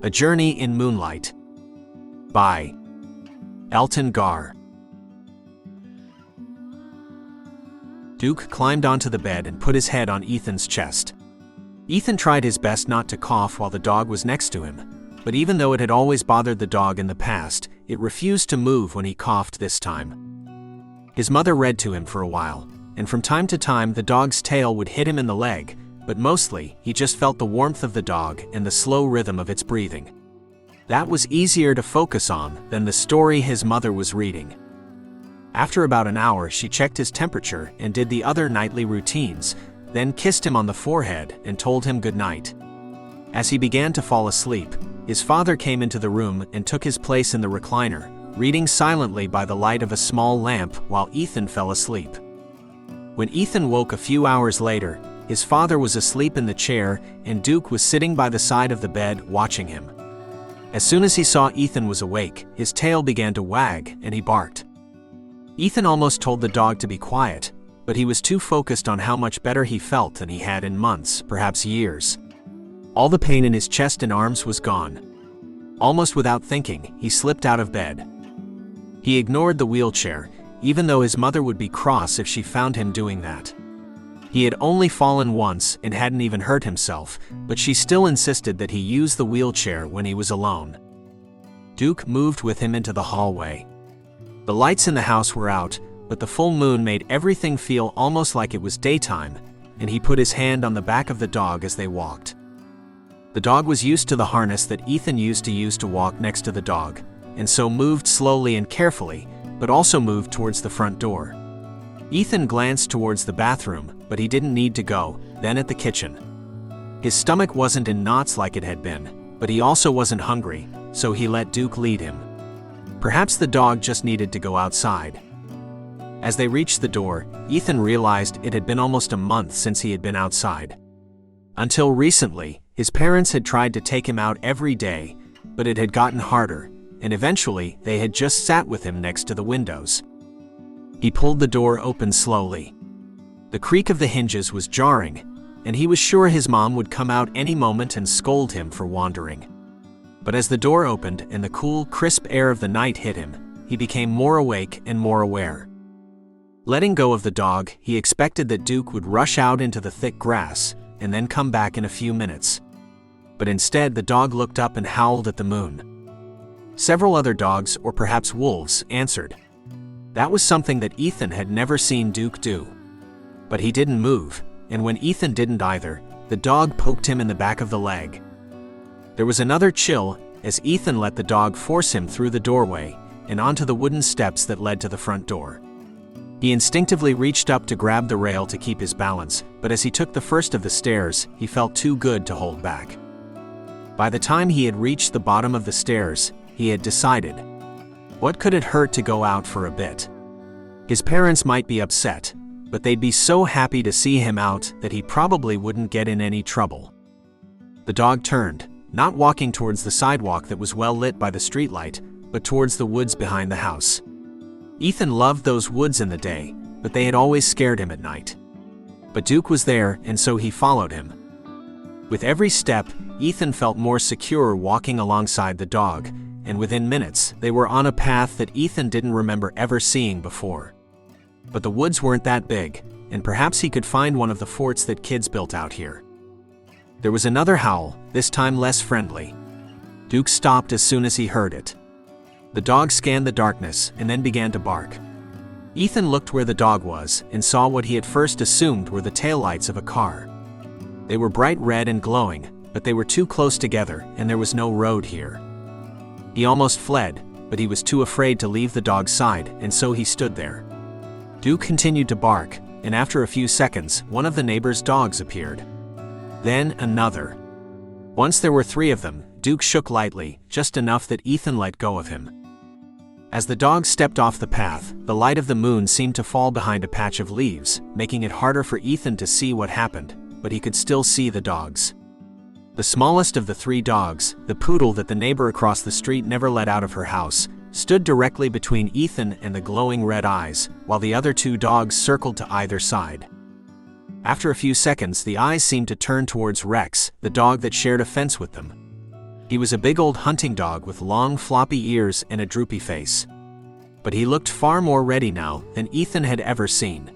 A Journey in Moonlight by Elton Gar. Duke climbed onto the bed and put his head on Ethan's chest. Ethan tried his best not to cough while the dog was next to him, but even though it had always bothered the dog in the past, it refused to move when he coughed this time. His mother read to him for a while, and from time to time the dog's tail would hit him in the leg, but mostly he just felt the warmth of the dog and the slow rhythm of its breathing. That was easier to focus on than the story his mother was reading. After about an hour, she checked his temperature and did the other nightly routines, then kissed him on the forehead and told him good night. As he began to fall asleep, his father came into the room and took his place in the recliner, reading silently by the light of a small lamp while Ethan fell asleep. When Ethan woke a few hours later, his father was asleep in the chair and Duke was sitting by the side of the bed watching him. As soon as he saw Ethan was awake, his tail began to wag and he barked. Ethan almost told the dog to be quiet, but he was too focused on how much better he felt than he had in months, perhaps years. All the pain in his chest and arms was gone. Almost without thinking, he slipped out of bed. He ignored the wheelchair, even though his mother would be cross if she found him doing that. He had only fallen once and hadn't even hurt himself, but she still insisted that he use the wheelchair when he was alone. Duke moved with him into the hallway. The lights in the house were out, but the full moon made everything feel almost like it was daytime, and he put his hand on the back of the dog as they walked. The dog was used to the harness that Ethan used to walk next to the dog, and so moved slowly and carefully, but also moved towards the front door. Ethan glanced towards the bathroom, but he didn't need to go, then at the kitchen. His stomach wasn't in knots like it had been, but he also wasn't hungry, so he let Duke lead him. Perhaps the dog just needed to go outside. As they reached the door, Ethan realized it had been almost a month since he had been outside. Until recently, his parents had tried to take him out every day, but it had gotten harder, and eventually they had just sat with him next to the windows. He pulled the door open slowly. The creak of the hinges was jarring, and he was sure his mom would come out any moment and scold him for wandering. But as the door opened and the cool, crisp air of the night hit him, he became more awake and more aware. Letting go of the dog, he expected that Duke would rush out into the thick grass and then come back in a few minutes. But instead, the dog looked up and howled at the moon. Several other dogs, or perhaps wolves, answered. That was something that Ethan had never seen Duke do. But he didn't move, and when Ethan didn't either, the dog poked him in the back of the leg. There was another chill as Ethan let the dog force him through the doorway and onto the wooden steps that led to the front door. He instinctively reached up to grab the rail to keep his balance, but as he took the first of the stairs, he felt too good to hold back. By the time he had reached the bottom of the stairs, he had decided. What could it hurt to go out for a bit? His parents might be upset, but they'd be so happy to see him out that he probably wouldn't get in any trouble. The dog turned, not walking towards the sidewalk that was well lit by the streetlight, but towards the woods behind the house. Ethan loved those woods in the day, but they had always scared him at night. But Duke was there, and so he followed him. With every step, Ethan felt more secure walking alongside the dog, and within minutes, they were on a path that Ethan didn't remember ever seeing before. But the woods weren't that big, and perhaps he could find one of the forts that kids built out here. There was another howl, this time less friendly. Duke stopped as soon as he heard it. The dog scanned the darkness and then began to bark. Ethan looked where the dog was and saw what he had first assumed were the taillights of a car. They were bright red and glowing, but they were too close together and there was no road here. He almost fled, but he was too afraid to leave the dog's side, and so he stood there. Duke continued to bark, and after a few seconds, one of the neighbor's dogs appeared. Then another. Once there were 3 of them, Duke shook lightly, just enough that Ethan let go of him. As the dog stepped off the path, the light of the moon seemed to fall behind a patch of leaves, making it harder for Ethan to see what happened, but he could still see the dogs. The smallest of the 3 dogs, the poodle that the neighbor across the street never let out of her house, stood directly between Ethan and the glowing red eyes, while the other 2 dogs circled to either side. After a few seconds, the eyes seemed to turn towards Rex, the dog that shared a fence with them. He was a big old hunting dog with long floppy ears and a droopy face. But he looked far more ready now than Ethan had ever seen.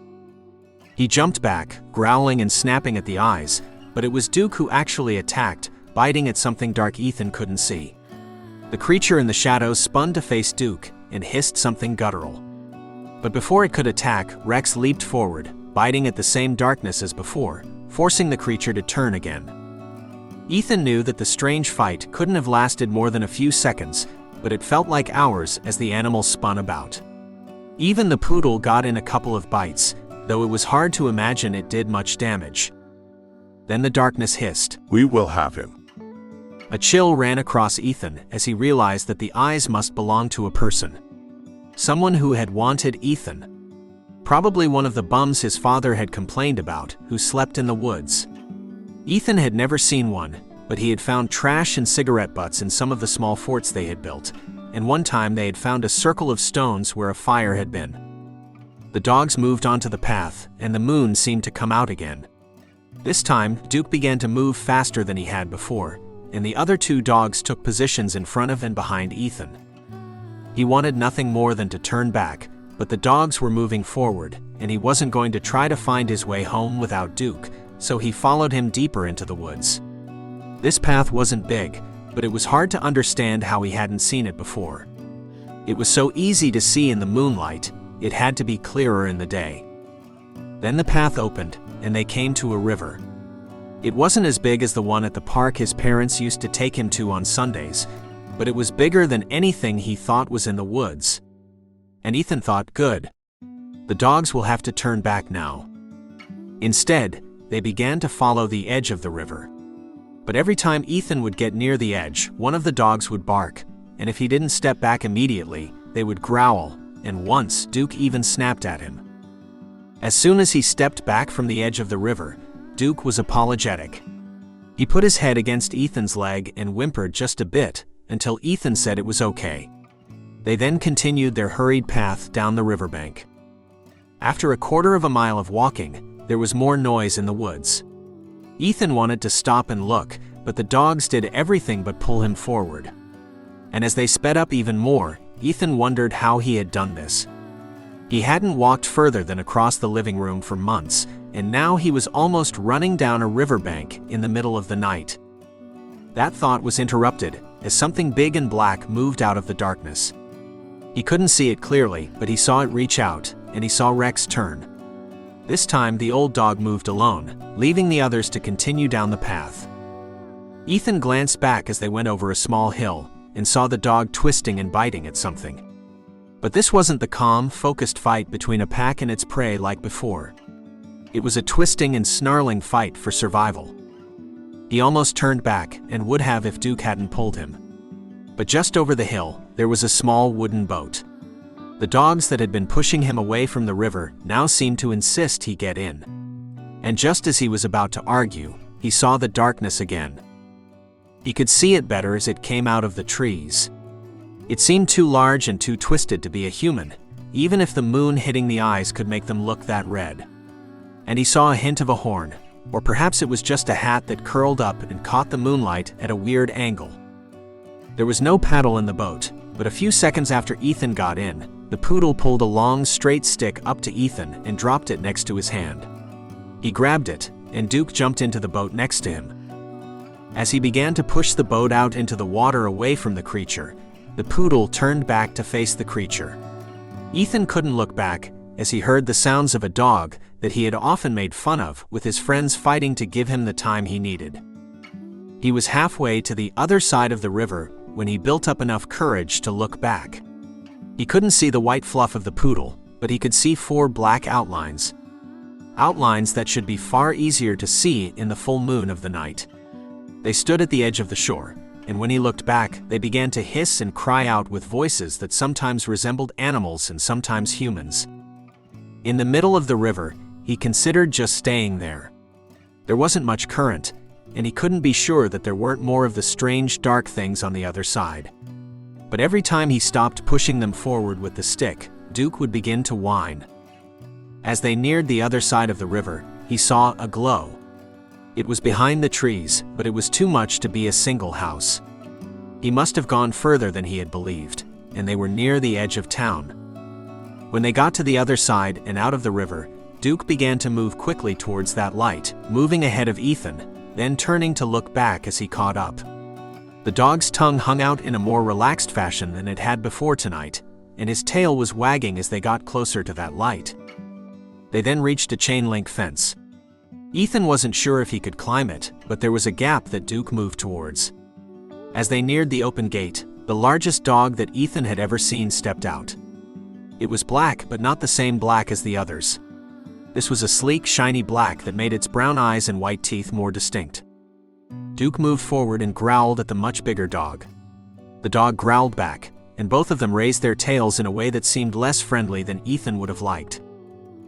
He jumped back, growling and snapping at the eyes, but it was Duke who actually attacked, biting at something dark Ethan couldn't see. The creature in the shadows spun to face Duke and hissed something guttural. But before it could attack, Rex leaped forward, biting at the same darkness as before, forcing the creature to turn again. Ethan knew that the strange fight couldn't have lasted more than a few seconds, but it felt like hours as the animal spun about. Even the poodle got in a couple of bites, though it was hard to imagine it did much damage. Then the darkness hissed, "We will have him." A chill ran across Ethan as he realized that the eyes must belong to a person. Someone who had wanted Ethan. Probably one of the bums his father had complained about, who slept in the woods. Ethan had never seen one, but he had found trash and cigarette butts in some of the small forts they had built, and one time they had found a circle of stones where a fire had been. The dogs moved onto the path, and the moon seemed to come out again. This time, Duke began to move faster than he had before, and the other two dogs took positions in front of and behind Ethan. He wanted nothing more than to turn back, but the dogs were moving forward, and he wasn't going to try to find his way home without Duke, so he followed him deeper into the woods. This path wasn't big, but it was hard to understand how he hadn't seen it before. It was so easy to see in the moonlight, it had to be clearer in the day. Then the path opened, and they came to a river. It wasn't as big as the one at the park his parents used to take him to on Sundays, but it was bigger than anything he thought was in the woods. And Ethan thought, good. The dogs will have to turn back now. Instead, they began to follow the edge of the river. But every time Ethan would get near the edge, one of the dogs would bark, and if he didn't step back immediately, they would growl, and once Duke even snapped at him. As soon as he stepped back from the edge of the river, Duke was apologetic. He put his head against Ethan's leg and whimpered just a bit, until Ethan said it was okay. They then continued their hurried path down the riverbank. After a quarter of a mile of walking, there was more noise in the woods. Ethan wanted to stop and look, but the dogs did everything but pull him forward. And as they sped up even more, Ethan wondered how he had done this. He hadn't walked further than across the living room for months, and now he was almost running down a riverbank in the middle of the night. That thought was interrupted as something big and black moved out of the darkness. He couldn't see it clearly, but he saw it reach out, and he saw Rex turn. This time the old dog moved alone, leaving the others to continue down the path. Ethan glanced back as they went over a small hill, and saw the dog twisting and biting at something. But this wasn't the calm, focused fight between a pack and its prey like before. It was a twisting and snarling fight for survival. He almost turned back, and would have if Duke hadn't pulled him. But just over the hill, there was a small wooden boat. The dogs that had been pushing him away from the river now seemed to insist he get in. And just as he was about to argue, he saw the darkness again. He could see it better as it came out of the trees. It seemed too large and too twisted to be a human, even if the moon hitting the eyes could make them look that red. And he saw a hint of a horn, or perhaps it was just a hat that curled up and caught the moonlight at a weird angle. There was no paddle in the boat, but a few seconds after Ethan got in, the poodle pulled a long, straight stick up to Ethan and dropped it next to his hand. He grabbed it, and Duke jumped into the boat next to him. As he began to push the boat out into the water away from the creature, the poodle turned back to face the creature. Ethan couldn't look back, as he heard the sounds of a dog that he had often made fun of, with his friends fighting to give him the time he needed. He was halfway to the other side of the river when he built up enough courage to look back. He couldn't see the white fluff of the poodle, but he could see 4 black outlines. Outlines that should be far easier to see in the full moon of the night. They stood at the edge of the shore, and when he looked back, they began to hiss and cry out with voices that sometimes resembled animals and sometimes humans. In the middle of the river, he considered just staying there. There wasn't much current, and he couldn't be sure that there weren't more of the strange, dark things on the other side. But every time he stopped pushing them forward with the stick, Duke would begin to whine. As they neared the other side of the river, he saw a glow. It was behind the trees, but it was too much to be a single house. He must have gone further than he had believed, and they were near the edge of town. When they got to the other side and out of the river, Duke began to move quickly towards that light, moving ahead of Ethan, then turning to look back as he caught up. The dog's tongue hung out in a more relaxed fashion than it had before tonight, and his tail was wagging as they got closer to that light. They then reached a chain-link fence. Ethan wasn't sure if he could climb it, but there was a gap that Duke moved towards. As they neared the open gate, the largest dog that Ethan had ever seen stepped out. It was black, but not the same black as the others. This was a sleek, shiny black that made its brown eyes and white teeth more distinct. Duke moved forward and growled at the much bigger dog. The dog growled back, and both of them raised their tails in a way that seemed less friendly than Ethan would have liked.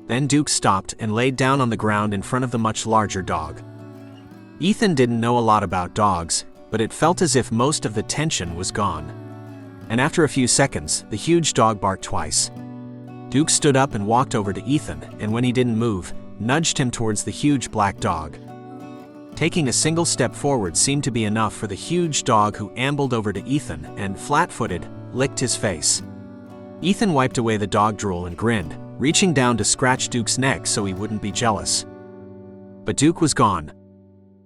Then Duke stopped and laid down on the ground in front of the much larger dog. Ethan didn't know a lot about dogs, but it felt as if most of the tension was gone. And after a few seconds, the huge dog barked twice. Duke stood up and walked over to Ethan, and when he didn't move, nudged him towards the huge black dog. Taking a single step forward seemed to be enough for the huge dog, who ambled over to Ethan and, flat-footed, licked his face. Ethan wiped away the dog drool and grinned, reaching down to scratch Duke's neck so he wouldn't be jealous. But Duke was gone.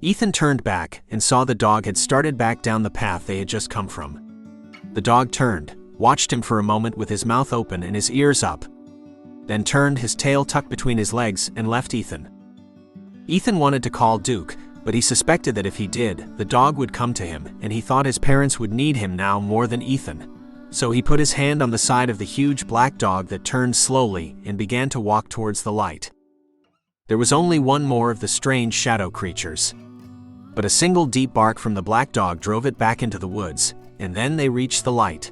Ethan turned back and saw the dog had started back down the path they had just come from. The dog turned, watched him for a moment with his mouth open and his ears up, then turned, his tail tucked between his legs, and left Ethan. Ethan wanted to call Duke, but he suspected that if he did, the dog would come to him, and he thought his parents would need him now more than Ethan. So he put his hand on the side of the huge black dog that turned slowly and began to walk towards the light. There was only one more of the strange shadow creatures. But a single deep bark from the black dog drove it back into the woods, and then they reached the light.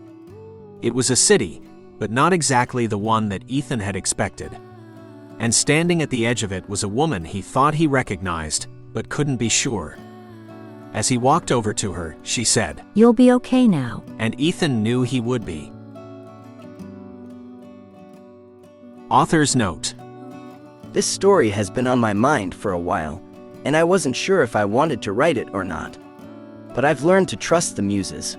It was a city, but not exactly the one that Ethan had expected. And standing at the edge of it was a woman he thought he recognized, but couldn't be sure. As he walked over to her, she said, "You'll be okay now." And Ethan knew he would be. Author's note: This story has been on my mind for a while, and I wasn't sure if I wanted to write it or not. But I've learned to trust the muses.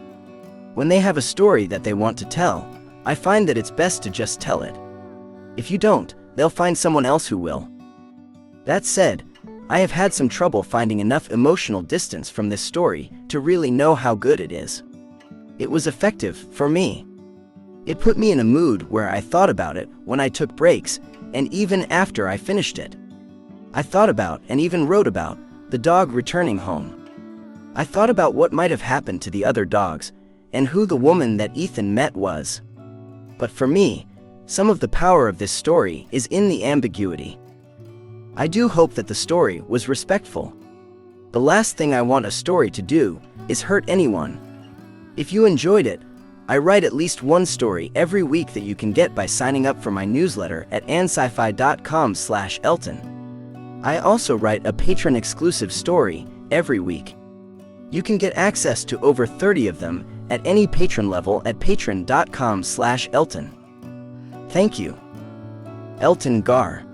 When they have a story that they want to tell, I find that it's best to just tell it. If you don't, they'll find someone else who will. That said, I have had some trouble finding enough emotional distance from this story to really know how good it is. It was effective for me. It put me in a mood where I thought about it when I took breaks, and even after I finished it. I thought about, and even wrote about, the dog returning home. I thought about what might have happened to the other dogs, and who the woman that Ethan met was. But for me, some of the power of this story is in the ambiguity. I do hope that the story was respectful. The last thing I want a story to do is hurt anyone. If you enjoyed it, I write at least one story every week that you can get by signing up for my newsletter at scifi.com/Elton. I also write a patron-exclusive story every week. You can get access to over 30 of them at any patron level at patron.com/Elton. Thank you. Elton Gar.